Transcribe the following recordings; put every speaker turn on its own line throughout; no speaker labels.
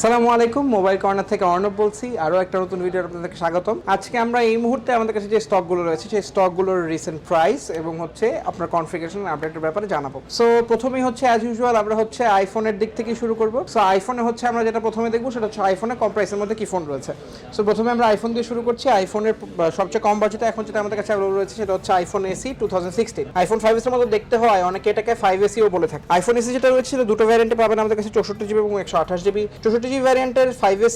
আসসালামু আলাইকুম, mobile corner থেকে অর্ণব বলছি। আরও একটা নতুন ভিডিও আপনাদেরকে স্বাগতম। আজকে আমরা এই মুহূর্তে আমাদের কাছে যে স্টকগুলো রয়েছে সেই স্টকগুলোর রিসেন্ট প্রাইস এবং হচ্ছে আপনার কনফিগারেশন আপডেটের ব্যাপারে জানাবো। সো প্রথমেই হচ্ছে অ্যাজ ইউজুয়াল আমরা হচ্ছে আইফোনের দিক থেকে শুরু করব। সো আইফোনে হচ্ছে আমরা যেটা প্রথমে দেখবো সেটা হচ্ছে আইফোনে কম প্রাইসের মধ্যে কি ফোন রয়েছে। সো প্রথমে আমরা আইফোন দিয়ে শুরু করছি। আইফোনের সবচেয়ে কম বাজেটে এখন যেটা আমাদের কাছে অ্যাভেলেবল রয়েছে সেটা হচ্ছে আইফোন এসি 2016। আইফোন 5s এর মতো দেখতে হয়, অনেকে এটাকে 5SEও বলে থাকে। আইফোন এসি যেটা রয়েছে সেটা দুটো ভ্যারিয়েন্টে পাবেন আমাদের কাছে, 64GB এবং 128GB। 64GB ভ্যারিয়েন্টের 5s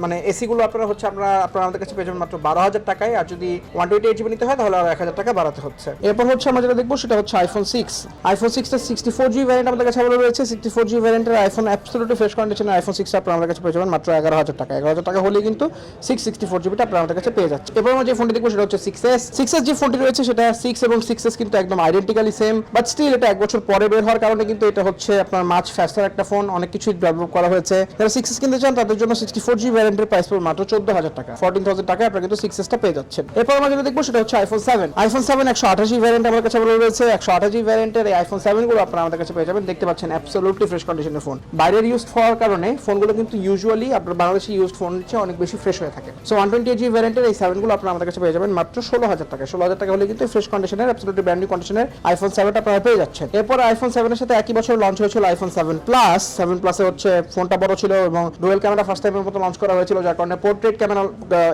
মানে এসিগুলো আপনারা হচ্ছে আপনারা আমাদের কাছে পেয়ে যাবেন মাত্র 12,000 টাকায়, আর যদি 128GB নিতে হয় তাহলে আর 1,000 টাকা বাড়াতে হচ্ছে। এরপর হচ্ছে আমরা যেটা দেখবো সেটা হচ্ছে আইফোন 6। আইফোন 6 এর 64GB ভ্যারিয়েন্ট আমাদের কাছে অ্যাভেলেবল রয়েছে। 64GB ভ্যারিয়েন্টের আইফোন অ্যাবসলিউটলি ফ্রেশ কন্ডিশনের আইফোন 6 আপনারা আমাদের কাছে পেয়ে যাবেন মাত্র 11,000 টাকা। 11,000 টাকা হলেই কিন্তু 664GBটা আপনারা আমাদের কাছে পেয়ে যাচ্ছে। এরপর আমরা যে ফোনটি দেখবো সেটা হচ্ছে 6s। 6s যে ফোনটি রয়েছে সেটা 6 এবং 6s কিন্তু একদম আইডেন্টিক্যালি সেম, বাট স্টিল এটা এক বছর পরে বের হওয়ার কারণে কিন্তু এটা হচ্ছে আপনার মাছ ফ্যাস্টার একটা ফোন, অনেক কিছুই ডেভেলপ করা হয়েছে। যারা 6s কিনতে চান তাদের জন্য 64GB ভ্যারিয়েন্টের প্রাইস পড়বে মাত্র 14,000 টাকা। 14,000 টাকায় আপনারা কিন্তু 6sটা পেয়ে যাচ্ছেন। এরপর আমরা যেটা দেখবো সেটা হচ্ছে আইফোন 7। আইফোন 7 128GB ভ্যারিয়েন্ট আমাদের কাছে অ্যাভেলেবল রয়েছে। 128GB ভ্যারিয়েন্টের এই আইফোন 7 গুলো আপনারা আমাদের কাছে পেয়ে যাবেন। দেখতে পাচ্ছেন অ্যাবসলিউটলি ফ্রেশ কন্ডিশনের ফোন। বাইরের ইউজড হওয়ার কারণে ফোনগুলো কিন্তু ইউজুয়ালি আপনার বাংলাদেশি ইউজড ফোন চেয়ে অনেক বেশি ফ্রেশ হয়ে থাকে। সো 128GB ভ্যারিয়েন্টের এই 7 গুলো আপনারা আমাদের কাছে পেয়ে যাবেন মাত্র 16,000 টাকা। 16,000 টাকা হলে কিন্তু ফ্রেশ কন্ডিশনের অ্যাবসলিউটলি ব্র্যান্ড নিউ কন্ডিশনের আইফোন 7 আপনারা পেয়ে যাচ্ছেন। এরপর আইফোন 7 এর সাথে একই বছর লঞ্চ হয়েছিল আইফোন 7 প্লাস। 7 প্লাসে হচ্ছে ফোনটা বড় ছিল এবং ডুয়াল ক্যামেরা ফার্স্ট টাইমের মতো লঞ্চ করা হয়েছিল, যার কারণে পোর্ট্রেট ক্যামেরা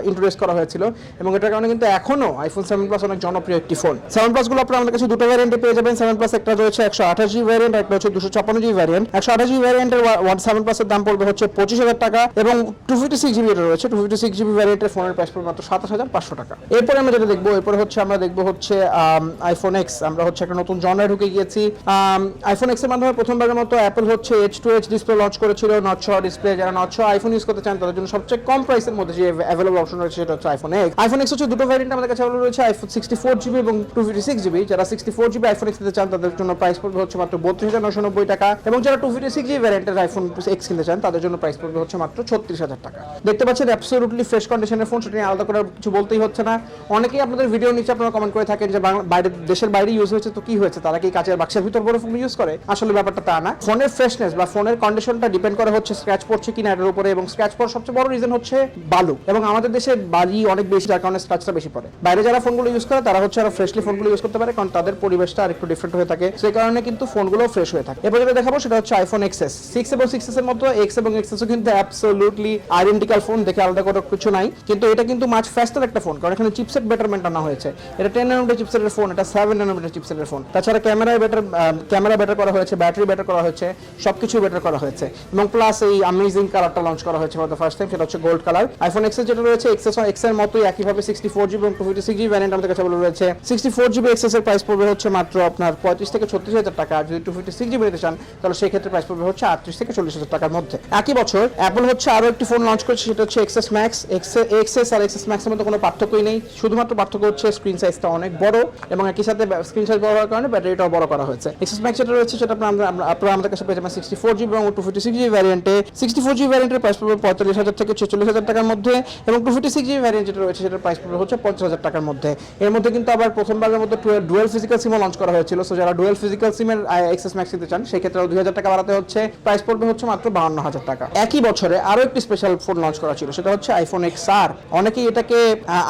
ইন্ট্রোডিউস করা হয়েছিল এবং এটার কারণে কিন্তু এখনো আইফোন 7 প্লাস অনেক জনপ্রিয় একটি ফোন। 7 প্লাস গুলো আপনারা আমাদের কাছে দুটো ভ্যারিয়েন্টে পেয়ে যাবেন। 7 প্লাস একটা রয়েছে 128GB ভ্যারিয়েন্ট, একটা হচ্ছে 256GB ভ্যারিয়েন্ট। 128GB ভ্যারিয়েন্টের 7 প্লাসের দাম পড়বে হচ্ছে 25,000 টাকা এবং 256GB এর রয়েছে। 256GB ভ্যারিয়েন্টের ফোনের প্রাইস পড়বে মাত্র 27,500 টাকা। এরপরে আমরা যেটা দেখবো আমরা দেখবো হচ্ছে আইফোন এক্স। আমরা হচ্ছে একটা নতুন জনরায় ঢুকে গিয়েছি। আইফোন এক্স এর মাধ্যমে প্রথমবারের মতো অ্যাপল হচ্ছে H2H ডিসপ্লে লঞ্চ করেছিল, নট সহ ডিসপ্লে। যারা নট সহ আইফোন ইউজ করতে চান তাদের জন্য সবচেয়ে কম প্রাইসের মধ্যে যে অ্যাভেলেবল অপশন রয়েছে সেটা হচ্ছে আইফোন এক্স। আইফোন এক্স হচ্ছে দুটো ভ্যারিয়েন্ট আমাদের কাছে অ্যাভেলেবল রয়েছে, আইফোন 64GB এবং 256GB। যারা 64GB আইফোন এক্স নিতে চান তাদের জন্য প্রাইস পড়বে হচ্ছে মাত্র 32,990 টাকা এবং যারা 256GB ভ্যারিয়েন্টের আইফোন এক্স কিনতে চান তাদের জন্য প্রাইস পড়বে হচ্ছে মাত্র 36,000 টাকা। দেখতে পাচ্ছেন অ্যাবসলিউটলি ফ্রেশ কন্ডিশনের ফোন, সেটা নিয়ে আলাদা করে কিছু বলতেই হচ্ছে না। অনেকেই আপনাদের ভিডিও নিচে আপনারা কমেন্ট করে থাকেন যে বাইরে দেশের বাইরে ইউজ হয়েছে তো কি হয়েছে, তারা কি কাচের বাক্সের ভিতর বড় ফোন ইউজ করে? আসলে ব্যাপারটা তা না। ফোনের ফ্রেশনেস বা ফোনের কন্ডিশনটা ডিপেন্ড করে হচ্ছে স্ক্র্যাচ পড়ছে কিনা এটার উপরে, এবং স্ক্র্যাচ পড়ার সবচেয়ে বড় রিজন হচ্ছে বালু, এবং আমাদের দেশে বালি অনেক বেশি, যার কারণে স্ক্র্যাচটা বেশি পড়ে। বাইরে যারা ফোনগুলো ইউজ করে তারা হচ্ছে আরো ফ্রেশলি ফোনগুলো ইউজ করতে পারে, কারণ তাদের পরিবেশটা আরেকটু ডিফারেন্ট হয়ে থাকে, সেই কারণে কিন্তু ফোনগুলো ফ্রেশ হয়ে থাকে। এবার যেটা দেখাবো সেটা হচ্ছে আইফোন এক্সএস। 6 এবং 6s এর মতো এক্স এবং এক্সএসও কিন্তু অ্যাবসলিউটলি আইডেন্টিক্যাল ফোন, দেখে আলাদা করে কিছু নাই, কিন্তু এটা কিন্তু মাছ ফাস্টার একটা ফোন, কারণ এখানে চিপসেট বেটারমেন্ট আনা হয়েছে। এটা 10 nm চিপসেটের ফোন, এটা 7 nm চিপসেটের ফোন। তাছাড়া ক্যামেরা বেটার করা হয়েছে, ব্যাটারি বেটার করা হয়েছে, সবকিছু বেটার করা হয়েছে এবং প্লাস এই অ্যামেজিং কালারটা লঞ্চ করা হয়েছে ফর দ্য ফার্স্ট টাইম, সেটা হচ্ছে গোল্ড কালার। আইফোন এক্সএস যেটা রয়েছে এক্স এর মতোই একইভাবে 64GB এবং 256GB ভ্যারিয়েন্ট আমাদের কাছে রয়েছে। 64GB এক্সএস এর প্রাইস পড়বে হচ্ছে মাত্র আপনার 35 থেকে 36,000 টাকা, আর যদি 256GB নিতে চান তাহলে সেই ক্ষেত্রে প্রাইস পড়বে হচ্ছে 38 থেকে 40,000 টাকার মধ্যে। একই বছর অ্যাপল হচ্ছে আরো একটি ফোন লঞ্চ করেছে, সেটা হচ্ছে এক্সএস ম্যাক্স। এক্সএস আর এক্সএস ম্যাক্স এর মধ্যে কোনো পার্থক্যই নেই, শুধুমাত্র পার্থক্য হচ্ছে স্ক্রিন সাইজটা অনেক বড় এবং একই সাথে স্ক্রিন সাইজ বড় হওয়ার কারণে ব্যাটারিটাও বড় করা হয়েছে। এক্সএস ম্যাক্স যেটা রয়েছে সেটা আপনারা আমাদের কাছে পেয়ে যাবেন 64GB এবং 256GB ভ্যারিয়েন্টে। 64GB ভ্যারিয়েন্টের প্রাইস পড়বে 45,000 থেকে 46,000 টাকার মধ্যে এবং 256GB ভ্যারিয়েন্ট যেটা রয়েছে সেটার প্রাইস পড়বে হচ্ছে 50,000 টাকার মধ্যে। এর মধ্যে কিন্তু আবার প্রথমবারের মতো ডুয়াল ফিজিক্যাল সিম লঞ্চ করা হয়েছিল, সো যারা ডুয়াল ফিজিক্যাল সিমের এক্সএস ম্যাক্স নিতে চান সেই ক্ষেত্রে 2,000 টাকা বাড়াতে হচ্ছে, প্রাইস পড়বে হচ্ছে মাত্র 52,000 টাকা। একই বছরে আরো একটি স্পেশাল ফোন লঞ্চ করা ছিল, সেটা হচ্ছে আইফোন এক্সআর। অনেকেই এটাকে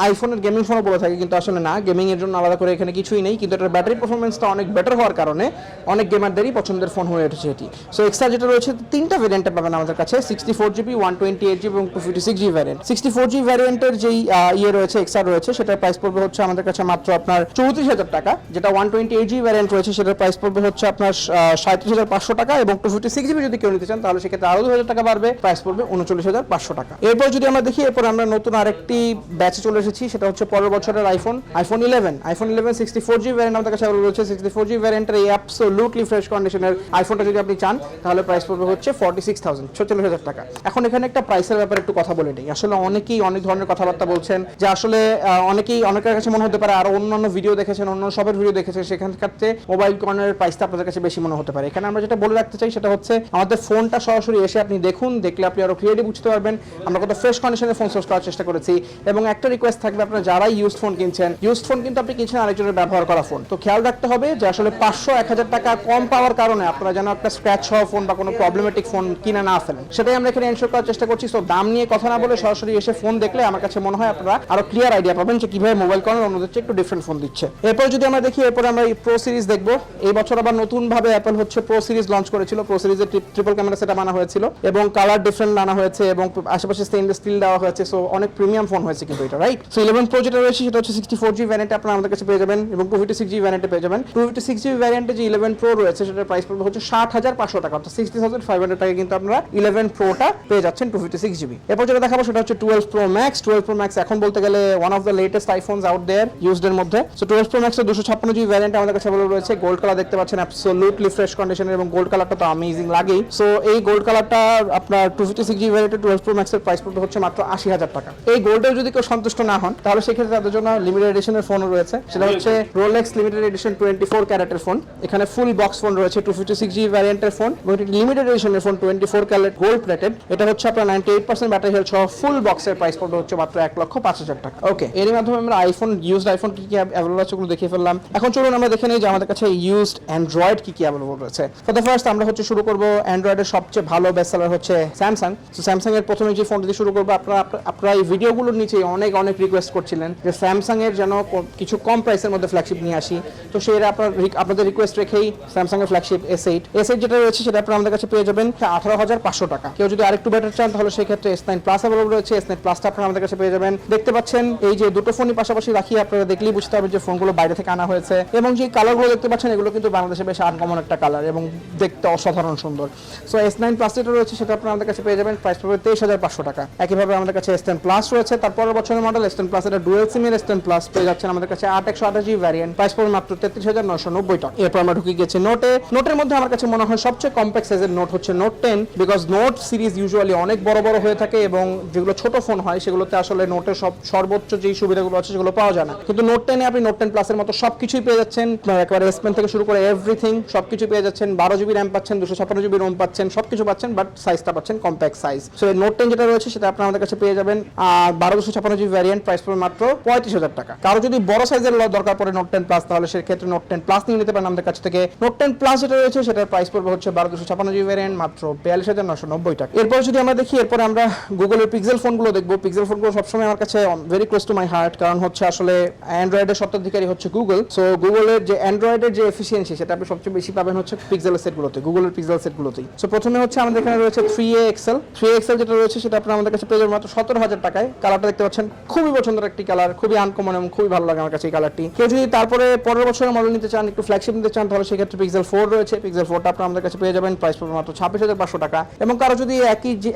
আইফোনের গেমিং ফোনও বলে থাকে, কিন্তু আসলে না, গেমিং এর জন্য আলাদা করে এখানে কিছুই নেই, কিন্তু এটার ব্যাটারি পারফরমেন্সটা অনেক বেটার হওয়ার কারণে অনেক গেমারদেরই পছন্দের ফোন হয়ে উঠেছে এটি। সো এক্সআর যেটা রয়েছে তিনটা ভেরিয়েন্টে পাবেন আমাদের কাছে, 64GB, 128GB এবং 256GB ভ্যারিয়েন্ট। 64GB ভ্যারিয়েন্টের যেই রয়েছে এক্সআর রয়েছে সেটার প্রাইস পড়বে হচ্ছে আমাদের কাছে মাত্র আপনার 34,000 টাকা। যেটা 128GB ভ্যারিয়েন্ট রয়েছে সেটার প্রাইস পড়বে হচ্ছে আপনার 37,500 টাকা এবং 256GB যদি কেউ নিতে চান তাহলে সেক্ষেত্রে আরো 2,000 টাকা বাড়বে, প্রাইস পড়বে 39,500 টাকা। এরপর যদি আমরা দেখি, এরপর আমরা নতুন আরেকটি ব্যাচে চলে এসেছি, সেটা হচ্ছে পরের বছরের আইফোন 11। আইফোন 11 64GB ভ্যারিয়েন্ট আমাদের কাছে রয়েছে। 64GB ভ্যারিয়েন্টের এই অ্যাবসলিউটলি ফ্রেশ কন্ডিশনের আইফোনটা যদি আপনি চান তাহলে প্রাইস পড়বে হচ্ছে 46,000 টাকা। এখন এখানে একটা প্রাইসের ব্যাপারে একটু কথা বলে নিই। আসলে অনেকেই অনেক ধরনের কথাবার্তা বলছেন যে আসলে অনেকের কাছে মনে হতে পারে, আর অন্যান্য ভিডিও দেখেছেন, অন্য সবের ভিডিও দেখেছেন, সেখানকার মোবাইল কর্নারের প্রাইসটা আপনাদের কাছে বেশি মনে হতে পারে। এখানে আমরা যেটা বলে রাখতে চাই সেটা হচ্ছে আমাদের ফোনটা সরাসরি এসে আপনি দেখুন, দেখলে আপনি আরো ক্লিয়ারলি বুঝতে পারবেন আমরা কত ফ্রেশ কন্ডিশনের ফোন সোর্স করার চেষ্টা করেছি। এবং একটা রিকোয়েস্ট থাকবে, আপনারা যারা ইউজড ফোন কিনছেন, ইউজড ফোন কিন্তু আপনি কিনছেন আরেকজনের ব্যবহার করা ফোন, তো খেয়াল রাখতে হবে যে আসলে 500-1000 টাকা কম পাওয়ার কারণে আপনারা যেন একটা স্ক্র্যাচ হওয়া ফোন বা কোনো প্রবলেমেটিক ফোন কিনে না ফেলেন। সেটাই আমরা এখানে এনশিওর করার চেষ্টা করছি। সো দাম নিয়ে কথা না বলে সরাসরি এসে ফোন দেখলে আমার কাছে মনে হয় আপনারা আরো ক্লিয়ার আইডিয়া পাবেন যে কিভাবে মোবাইল কর্নার অন্যদের চেয়ে একটু ডিফারেন্ট ফোন দিচ্ছে। এরপর যদি আমরা দেখি, এরপর আমরা এই প্রো সিরিজ দেখবো। এই বছর আবার নতুন ভাবে অ্যাপল হচ্ছে প্রো সিরিজ লঞ্চ করেছিল। প্রো সিরিজের ট্রিপল ক্যামেরা সেটআপ আনা হয়েছিল এবং কালার ডিফারেন্ট আনা হয়েছে এবং আশেপাশে স্টেইনলেস স্টিল দেওয়া হয়েছে। সো অনেক প্রিমিয়াম ফোন হয়েছে কিন্তু এটা, রাইট? সো 11 প্রো যেটা রয়েছে সেটা হচ্ছে 64GB ভ্যারিয়েন্টে আপনারা আমাদের কাছে পেয়ে যাবেন এবং 256GB ভ্যারিয়েন্টে পেয়ে যাবেন। 256GB ভ্যারিয়েন্টে যে 11 প্রো রয়েছে সেটার প্রাইস পড়বে হচ্ছে 60,500 টাকা, অর্থাৎ 60,500 টাকা কিন্তু আপনারা 11 প্রোটা পেয়ে যাচ্ছেন 256GB। এরপর যেটা দেখাবো সেটা হচ্ছে 12 প্রো ম্যাক্স। 12 প্রো ম্যাক্স এখন বলতে গেলে one of the latest iPhones out there used এর মধ্যে। সো 12 প্রো ম্যাক্সের 256GB ভ্যারিয়েন্ট আমাদের কাছে अवेलेबल রয়েছে। গোল্ড কালার দেখতে পাচ্ছেন, অ্যাবসলিউটলি ফ্রেশ কন্ডিশনের এবং গোল্ড কালারটা তো অ্যামেজিং লাগেই। সো এই গোল্ড কালারটা আপনার 256GB ভ্যারিয়েন্টে 12 প্রো ম্যাক্সের প্রাইস পড়বে হচ্ছে মাত্র 80,000 টাকা। এই গোল্ডেও যদি কেউ সন্তুষ্ট না হন তাহলে সেক্ষেত্রে তাদের জন্য লিমিটেড এডিশনের ফোন রয়েছে, সেটা হচ্ছে রোলেক্স লিমিটেড এডিশন 24 ক্যারেটের ফোন। এখানে ফুল বক্স ফোন রয়েছে 256GB ভ্যারিয়েন্টের ফোন এবং এটি লিমিটেড এডিশনের ফোন 24 ক্যারেট গোল্ড প্লেটেড। এটা হচ্ছে আপনার 98% ব্যাটারি হেলথ সহ ফুল বক্সের প্রাইস পড়বে হচ্ছে মাত্র 1,05,000 টাকা। ওকে, এর মাধ্যমে আমরা আইফোন ইউজড আইফোন কি কি অ্যাভেলেবল আছে ওগুলো দেখিয়ে ফেললাম। এখন চলুন আমরা দেখে নিই যে আমাদের কাছে ইউজড অ্যান্ড্রয়েড কি কি অ্যাভেলেবল রয়েছে। ফর দ্য ফার্স্ট আমরা হচ্ছে শুরু করব অ্যান্ড্রয়েডের সবচেয়ে ভালো বেস্ট সেলার হচ্ছে স্যামসাং। সো স্যামসাং এর প্রথমে যে ফোনটা দিয়ে শুরু করবো, আপনারা এই ভিডিওগুলোর নিচে অনেক রিকোয়েস্ট করছিলেন যে স্যামসাং এর যেন কিছু কম প্রাইসের মধ্যে ফ্ল্যাগশিপ নিয়ে আসি। তো সেটা আপনাদের রিকোয়েস্ট রেখেই স্যামসাং এর ফ্ল্যাগশিপ S8 যেটা রয়েছে সেটা আপনারা আমাদের কাছে পেয়ে যাবেন 18,500 টাকা। কেউ যদি আরেকটু বেটার চান তাহলে সেই ক্ষেত্রে S9 প্লাস অ্যাভেলেবল রয়েছে। S9 প্লাসটা আপনারা আমাদের কাছে পেয়ে যাবেন। দেখতে পাচ্ছেন এই যে দুটো ফোনই পাশাপাশি রাখি, আপনারা দেখলেই বুঝতে পারবেন যে ফোনগুলো বাইরে থেকে আনা হয়েছে এবং যে কালারগুলো দেখতে পাচ্ছেন এগুলো কিন্তু বাংলাদেশে বেশ আনকমন একটা কালার এবং দেখতে অসাধারণ সুন্দর। সো S9 প্লাস যেটা রয়েছে সেটা আপনারা আমাদের কাছে পেয়ে যাবেন, প্রাইস পড়বে 23,500 টাকা। একইভাবে আমাদের কাছে S10 প্লাস রয়েছে, তারপরের বছরের মডেল S10 প্লাস, এটা ডুয়াল সিম এর S10 প্লাস পেয়ে যাচ্ছেন আমাদের কাছে 8/128GB ভ্যারিয়েন্ট, প্রাইস পড়বে মাত্র 33,990 টাকা। এরপর আমরা ঢুকে গেছি নোটের মধ্যে আমার কাছে মনে হয় সবচেয়ে কম্প্যাক্ট সাইজের নোট হচ্ছে note 10, because note series usually অনেক বড় বড় হয়ে থাকে এবং যেগুলো ছোট ফোন হয় সেগুলোতে আসলে নোটের সর্বোচ্চ যেই সুবিধাগুলো আছে সেগুলো পাওয়া যায় না। কিন্তু নোট 10 এ আপনি নোট 10 প্লাসের মতো সবকিছুই পেয়ে যাচ্ছেন, একেবারে S Pen থেকে শুরু করে এভরিথিং সবকিছু পেয়ে যাচ্ছেন। 12GB র্যাম পাচ্ছেন, 256GB রোম পাচ্ছেন, সবকিছু পাচ্ছেন, বাট সাইজটা পাচ্ছেন কম্প্যাক্ট সাইজ। সো নোট 10 যেটা রয়েছে সেটা আপনারা আমাদের কাছে পেয়ে যাবেন 1256GB ভ্যারিয়েন্ট, প্রাইস পড়বে মাত্র 35,000 টাকা। কারো যদি বড় সাইজের দরকার পড়ে নোট 10 প্লাস তাহলে সেক্ষেত্রে নোট 10 প্লাস নিয়ে নিতে পারেন আমাদের কাছ থেকে। নোট 10 প্লাস যেটা রয়েছে সেটার প্রাইস পড়বে হচ্ছে 1256GB ভ্যারিয়েন্ট, মাত্র 42,990 টাকা। এরপর যদি আমরা দেখি, এরপর আমরা গুগলের পিক্সেল ফোনগুলো দেখবো। পিক্সেল ফোনগুলো সবসময় আমার কাছে very close to my heart, কারণ হচ্ছে আসলে অ্যান্ড্রয়েডের স্বত্বাধিকারী হচ্ছে গুগল। সো গুগলের যে অ্যান্ড্রয়েডের যে এফিসিয়েন্সি সেটা আপনি সবচেয়ে বেশি পাবেন হচ্ছে পিক্সেল সেটগুলোতে, গুগলের পিক্সেল সেটগুলোতেই। সো প্রথমে হচ্ছে আমাদের এখানে রয়েছে 3A XL যেটা রয়েছে সেটা আপনারা আমাদের কাছে পেয়ে যাবেন মাত্র 17,000 টাকায়। কালারটা দেখতে পাচ্ছেন খুবই পছন্দের একটি কালার, খুবই আনকমন এবং খুবই ভালো লাগে আমার কাছে এই কালারটি। কেউ যদি তারপরে পরের বছরের মডেল নিতে চান, একটু ফ্ল্যাগশিপ নিতে চান, তাহলে সেক্ষেত্রে পিক্সেল 4 রয়েছে। পিক্সেল 4টা আপনারা আমাদের কাছে পেয়ে যাবেন, প্রাইস পড়বে মাত্র 26,500 টাকা। এবং কারো যদি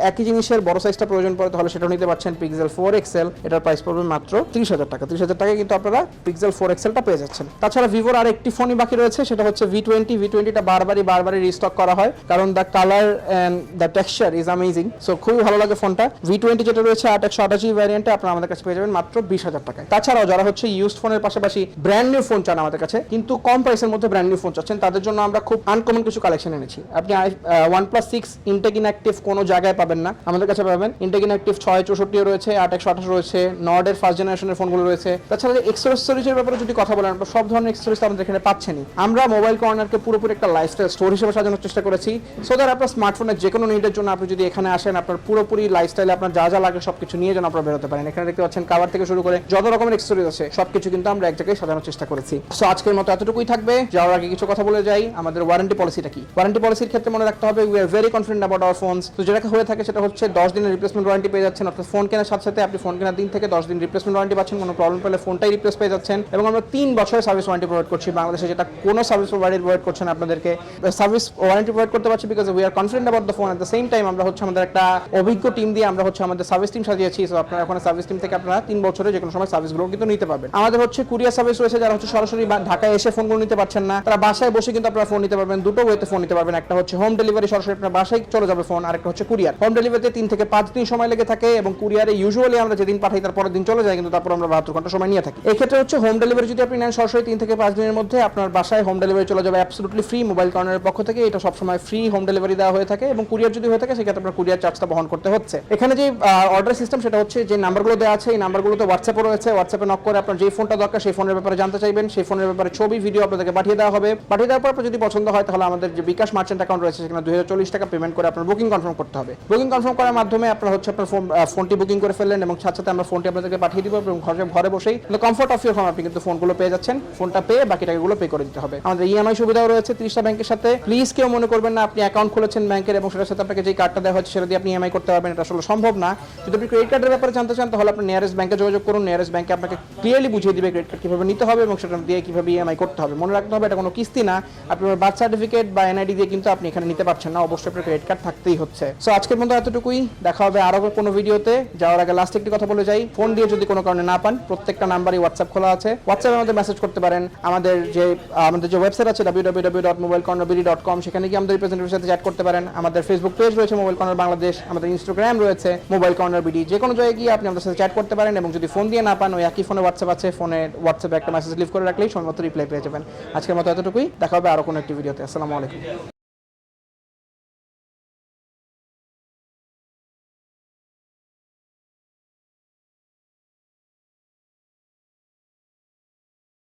একই জিনিসের বড় সাইজটা প্রয়োজন পড়ে তাহলে সেটাও নিতে পারছেন পিক্সেল 4 XL, এটার প্রাইস পড়বে মাত্র 30,000 টাকা। 30,000 টাকায় কিন্তু আপনারা পিক্সেল 4 XLটা পেয়ে যাচ্ছেন। তাছাড়া ভিভোর আর একটি ফোনই বাকি রয়েছে, সেটা হচ্ছে V20টা বারবারই রিস্টক করা হয়, কারণ the colour and the texture is amazing. So খুবই ভালো লাগে ফোনটা। V20 যেটা রয়েছে 8/128GB ভ্যারিয়েন্টে আপনারা আমাদের কাছে পেয়ে যাবেন মাত্র 20,000 টাকায়। তাছাড়াও যারা হচ্ছে ইউজড ফোনের পাশাপাশি ব্র্যান্ড নিউ ফোন চান আমাদের কাছে, কিন্তু কম প্রাইসের মধ্যে ব্র্যান্ড নিউ ফোন চাচ্ছেন, তাদের জন্য আমরা খুব আনকমন কিছু কালেকশন এনেছি। আপনি OnePlus 6 ইনটেক ইনঅ্যাক্টিভ কোনো জায়গায় পাবেন না, আমাদের কাছে পাবেন। ইনটেক ইনঅ্যাক্টিভ 664 রয়েছে, 8/128 রয়েছে, নর্ডের ফার্স্ট জেনারেশনের ফোনগুলো রয়েছে। তাছাড়া এক্সেসরিজের ব্যাপারে যদি কথা বলেন, আপনারা সব ধরনের এক্সেসরিজ আমাদের এখানে পাচ্ছেনই। আমরা মোবাইল কর্নারকে পুরোপুরি একটা লাইফস্টাইল স্টোর হিসেবে সাজানোর চেষ্টা করেছি, সো দ্যাট আপনার স্মার্টফোনের যে কোনো নিডের জন্য আপনি যদি এখানে আসেন, আপনার পুরোপুরি লাইফস্টাইলে আপনার যা যা লাগে সবকিছু নিয়ে যেন আপনারা বেরোতে পারেন। এখানে দেখতে পাচ্ছেন কাভার থেকে শুরু করে যত রকমের এক্সেসরিজ আছে সবকিছু কিন্তু আমরা এক জায়গায় সাজানোর চেষ্টা করেছি। সো আজকের মতো এতটুকুই থাকবে। যাওয়ার আগে কিছু কথা বলে যাই, আমাদের ওয়ারেন্টি পলিসিটা কি। ওয়ারেন্টি পলিসির ক্ষেত্রে মনে রাখতে হবে, we are very confident about our phones. তো যেটা হয়ে থাকে সেটা হচ্ছে 10 দিনের রিপ্লেসমেন্ট ওয়ারেন্টি পেয়ে যাচ্ছেন, অর্থাৎ ফোন কেনার সাথে সাথে আপনি ফোন কেনার দিন থেকে 10 দিন রিপ্লেসমেন্ট ওয়ারেন্টি পাচ্ছেন। কোনো প্রবলেম পেলে ফোনটাই রিপ্লেস পেয়ে যাচ্ছেন। এবং আমরা 3 বছরের সার্ভিস ওয়ারেন্টি প্রোভাইড করছি বাংলাদেশে, যেটা কোনো সার্ভিস প্রোভাইডার প্রোভাইড করছে না আপনাদেরকে। সার্ভিস ওয়ারেন্টি প্রোভাইড করতে পারছি because we are confident about the phone. At the same time আমরা হচ্ছে আমাদের একটা অভিজ্ঞ টিম দিয়ে আমরা হচ্ছে আমাদের সার্ভিস টিম সাজিয়েছি। সো আপনারা এখন সার্ভিস টিম থেকে আপনারা 3 বছরে যে কোনো সময় সার্ভিসগুলো কিন্তু নিতে পারবেন। আমাদের হচ্ছে কুরিয়ার সার্ভিস রয়েছে, যারা হচ্ছে সরাসরি ঢাকায় এসে ফোনগুলো নিতে পারছেন না, তারা বাসায় বসে কিন্তু আপনারা ফোন নিতে পারবেন। দুটো ওয়েতে ফোন নিতে পারবেন, একটা হচ্ছে হোম ডেলিভারি, সরাসরি আপনার বাসায় চলে যাবে ফোন, আর একটা হচ্ছে কুরিয়ার। হোম ডেলিভারিতে 3 থেকে 5 দিন সময় লেগে থাকে এবং কুরিয়ারে ইউজুয়ালি আমরা যেদিন পাঠাই তার পরের দিন চলে যায়, কিন্তু তারপর আমরা 72 ঘন্টা সময় নিয়ে থাকি। এই ক্ষেত্রে হচ্ছে হোম ডেলিভারি যদি আপনি নেন সরাসরি 3 থেকে 5 দিনের মধ্যে আপনার বাসায় হোম ডেলিভারি চলে যাবে অ্যাবসলিউটলি ফ্রি মোবাইল কর্নারের পক্ষ থেকে। এটা সবসময় ফ্রি হোম ডেলিভারি দেওয়া হয়ে থাকে এবং কুরিয়ার যদি হয়ে থাকে সেক্ষেত্রে আপনার কুরিয়ার চার্জটা বহন করতে হচ্ছে। এখানে যে অর্ডার সিস্টেম সেটা হচ্ছে যে নাম্বারগুলো দেওয়া আছে, এই নাম্বারগুলোতে হোয়াটসঅ্যাপও রয়েছে। হোয়াটসঅ্যাপে নক করে আপনার যে ফোনটা দরকার সেই ফোনের ব্যাপারে জানতে চাইবেন, সেই ফোনের ব্যাপারে ছবি ভিডিও আপনাদেরকে পাঠিয়ে দেওয়া হবে। পাঠিয়ে দেওয়ার পর যদি পছন্দ হয় তাহলে আমাদের যে বিকাশ মার্চেন্ট অ্যাকাউন্ট রয়েছে সেখানে 2040 টাকা পেমেন্ট করে আপনার বুকিং কনফার্ম করতে হবে। বুকিং কনফার্ম করার মাধ্যমে আপনার হচ্ছে আপনার ফোনটি বুকিং করে ফেললেন এবং সাথে সাথে আমরা ফোনটি আপনাদেরকে পাঠিয়ে দিব এবং ঘরে বসেই কমফোর্ট অফ ইউর হোম আপনি কিন্তু ফোনগুলো পেয়ে যাচ্ছেন। ফোনটা পেয়ে বাকি টাকাগুলো পে করে দিতে হবে। আমাদের ইএমআই সুবিধাও রয়েছে 30টা ব্যাংকের সাথে। প্লিজ কেউ মনে করবেন না আপনি অ্যাকাউন্ট খুলেছেন ব্যাংকের এবং সেটার সাথে আপনাকে যে কার্ডটা দেওয়া হচ্ছে সেটা দিয়ে আপনি ইএমআই করতে পারবেন, এটা আসলে সম্ভব না। যদি আপনি ক্রেডিট কার্ডের ব্যাপারে জানতে চান তাহলে আপনি নিয়ারেস্ট ব্যাংকে যোগাযোগ করুন। নিয়ারেস্ট ব্যাংকে আপনাকে ক্লিয়ারলি বুঝিয়ে দিবে ক্রেডিট কার্ড কীভাবে নিতে হবে এবং সেটা দিয়ে কীভাবে ইএমআই করতে হবে। মনে রাখতে হবে এটা কোনো কিস্তি না, আপনার বার্থ সার্টিফিকেট বা এনআইডি দিয়ে কিন্তু আপনি এখানে নিতে পারছেন না, অবশ্যই আপনার ক্রেডিট কার্ড থাকতেই হচ্ছে। সো আজকের মতো এতটুকুই, দেখা হবে আরও কোনো ভিডিওতে। যাওয়ার আগে লাস্ট একটি কথা বলে যাই, ফোন দিয়ে যদি কোনো কারণে না পান প্রত্যেকটা নাম্বারই হোয়াটসঅ্যাপ খোলা আছে, হোয়াটসঅ্যাপে আমাদের মেসেজ করতে পারেন। আমাদের যে ওয়েবসাইট আছে www.mobilecornerbd.com, সেখানে গিয়ে আমাদের রিপ্রেজেন্টেটিভের সাথে চ্যাট করতে পারেন। আমাদের ফেসবুক পেজ রয়েছে মোবাইল কর্নার বাংলাদেশ, আমাদের ইনস্টাগ্রাম রয়েছে মোবাইল কর্নার বিডি। যে কোনো জায়গায় গিয়ে আপনি আমাদের সাথে চ্যাট করতে পারেন এবং যদি ফোন দিয়ে না পান ওই একই ফোনে হোয়াটসঅ্যাপ আছে, ফোনে হোয়াটসঅ্যাপে একটা মেসেজ লিভ করে রাখলেই সময় মতো রিপ্লাই পেয়ে যাবেন। আজকের মতো এতটুকুই, দেখা হবে আরও কোনো একটি ভিডিওতে। আসসালামু আলাইকুম।